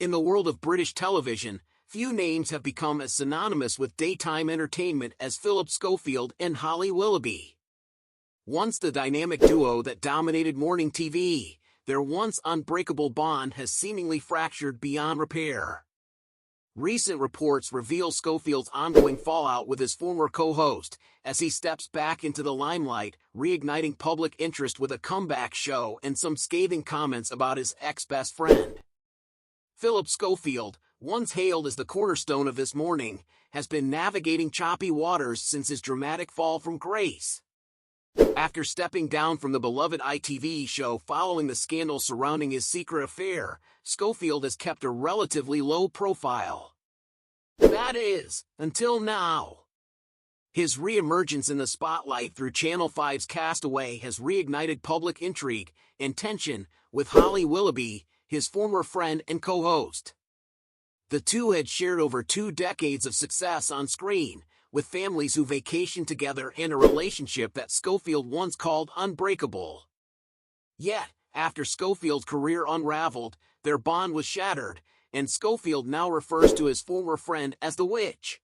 In the world of British television, few names have become as synonymous with daytime entertainment as Phillip Schofield and Holly Willoughby. Once the dynamic duo that dominated morning TV, their once unbreakable bond has seemingly fractured beyond repair. Recent reports reveal Schofield's ongoing fallout with his former co-host, as he steps back into the limelight, reigniting public interest with a comeback show and some scathing comments about his ex-best friend. Phillip Schofield, once hailed as the cornerstone of This Morning, has been navigating choppy waters since his dramatic fall from grace. After stepping down from the beloved ITV show following the scandal surrounding his secret affair, Schofield has kept a relatively low profile. That is, until now. His re-emergence in the spotlight through Channel 5's Castaway has reignited public intrigue and tension with Holly Willoughby, his former friend and co-host. The two had shared over 2 decades of success on screen, with families who vacationed together and a relationship that Schofield once called unbreakable. Yet, after Schofield's career unraveled, their bond was shattered, and Schofield now refers to his former friend as the witch.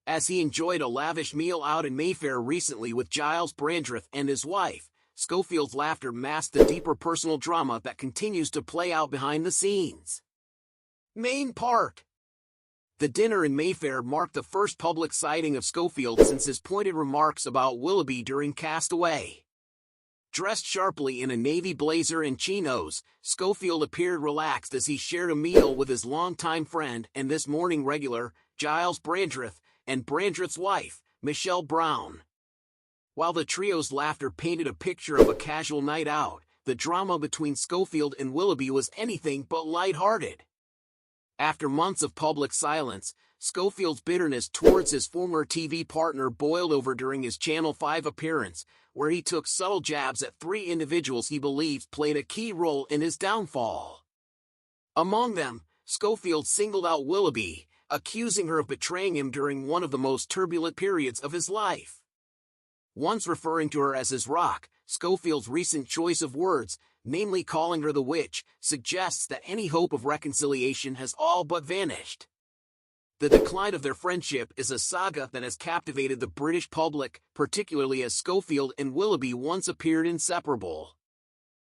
As he enjoyed a lavish meal out in Mayfair recently with Gyles Brandreth and his wife, Schofield's laughter masked the deeper personal drama that continues to play out behind the scenes. Main part. The dinner in Mayfair marked the first public sighting of Schofield since his pointed remarks about Willoughby during Castaway. Dressed sharply in a navy blazer and chinos, Schofield appeared relaxed as he shared a meal with his longtime friend and This Morning regular, Gyles Brandreth, and Brandreth's wife, Michelle Brown. While the trio's laughter painted a picture of a casual night out, the drama between Schofield and Willoughby was anything but lighthearted. After months of public silence, Schofield's bitterness towards his former TV partner boiled over during his Channel 5 appearance, where he took subtle jabs at 3 individuals he believes played a key role in his downfall. Among them, Schofield singled out Willoughby, accusing her of betraying him during one of the most turbulent periods of his life. Once referring to her as his rock, Schofield's recent choice of words, namely calling her the witch, suggests that any hope of reconciliation has all but vanished. The decline of their friendship is a saga that has captivated the British public, particularly as Schofield and Willoughby once appeared inseparable.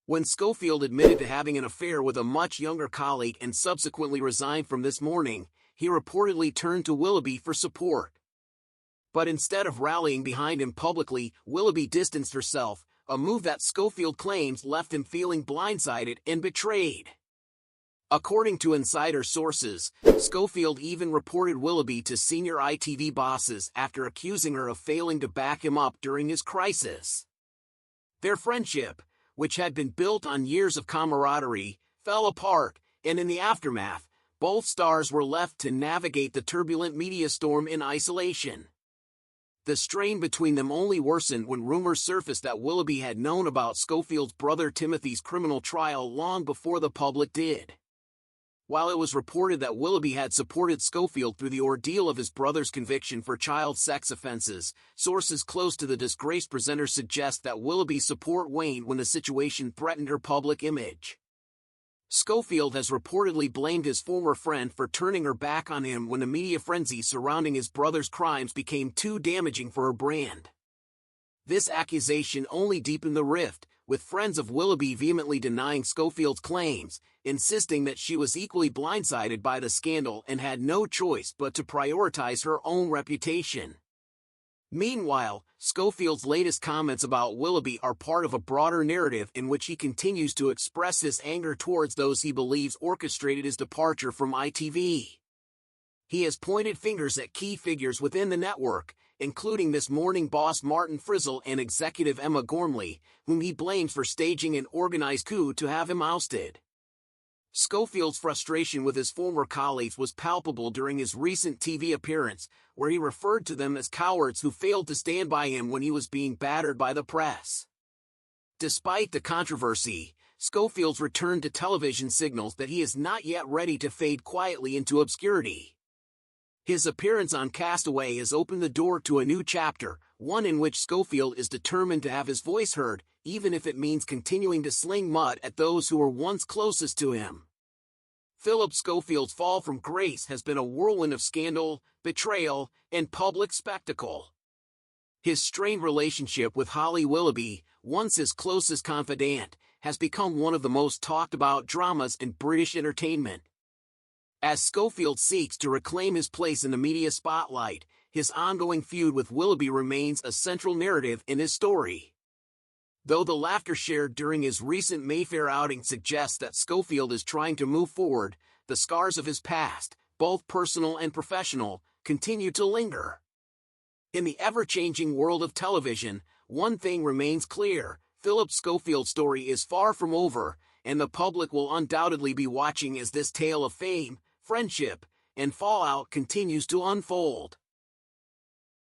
When Schofield admitted to having an affair with a much younger colleague and subsequently resigned from This Morning, he reportedly turned to Willoughby for support. But instead of rallying behind him publicly, Willoughby distanced herself, a move that Schofield claims left him feeling blindsided and betrayed. According to insider sources, Schofield even reported Willoughby to senior ITV bosses after accusing her of failing to back him up during his crisis. Their friendship, which had been built on years of camaraderie, fell apart, and in the aftermath, both stars were left to navigate the turbulent media storm in isolation. The strain between them only worsened when rumors surfaced that Willoughby had known about Schofield's brother Timothy's criminal trial long before the public did. While it was reported that Willoughby had supported Schofield through the ordeal of his brother's conviction for child sex offenses, sources close to the disgraced presenter suggest that Willoughby's support waned when the situation threatened her public image. Schofield has reportedly blamed his former friend for turning her back on him when the media frenzy surrounding his brother's crimes became too damaging for her brand. This accusation only deepened the rift, with friends of Willoughby vehemently denying Schofield's claims, insisting that she was equally blindsided by the scandal and had no choice but to prioritize her own reputation. Meanwhile, Schofield's latest comments about Willoughby are part of a broader narrative in which he continues to express his anger towards those he believes orchestrated his departure from ITV. He has pointed fingers at key figures within the network, including This Morning boss Martin Frizzell and executive Emma Gormley, whom he blames for staging an organized coup to have him ousted. Schofield's frustration with his former colleagues was palpable during his recent TV appearance, where he referred to them as cowards who failed to stand by him when he was being battered by the press. Despite the controversy, Schofield's return to television signals that he is not yet ready to fade quietly into obscurity. His appearance on Castaway has opened the door to a new chapter, one in which Schofield is determined to have his voice heard, even if it means continuing to sling mud at those who were once closest to him. Phillip Schofield's fall from grace has been a whirlwind of scandal, betrayal, and public spectacle. His strained relationship with Holly Willoughby, once his closest confidant, has become one of the most talked-about dramas in British entertainment. As Schofield seeks to reclaim his place in the media spotlight, his ongoing feud with Willoughby remains a central narrative in his story. Though the laughter shared during his recent Mayfair outing suggests that Schofield is trying to move forward, the scars of his past, both personal and professional, continue to linger. In the ever-changing world of television, one thing remains clear: Phillip Schofield's story is far from over, and the public will undoubtedly be watching as this tale of fame, friendship, and fallout continues to unfold.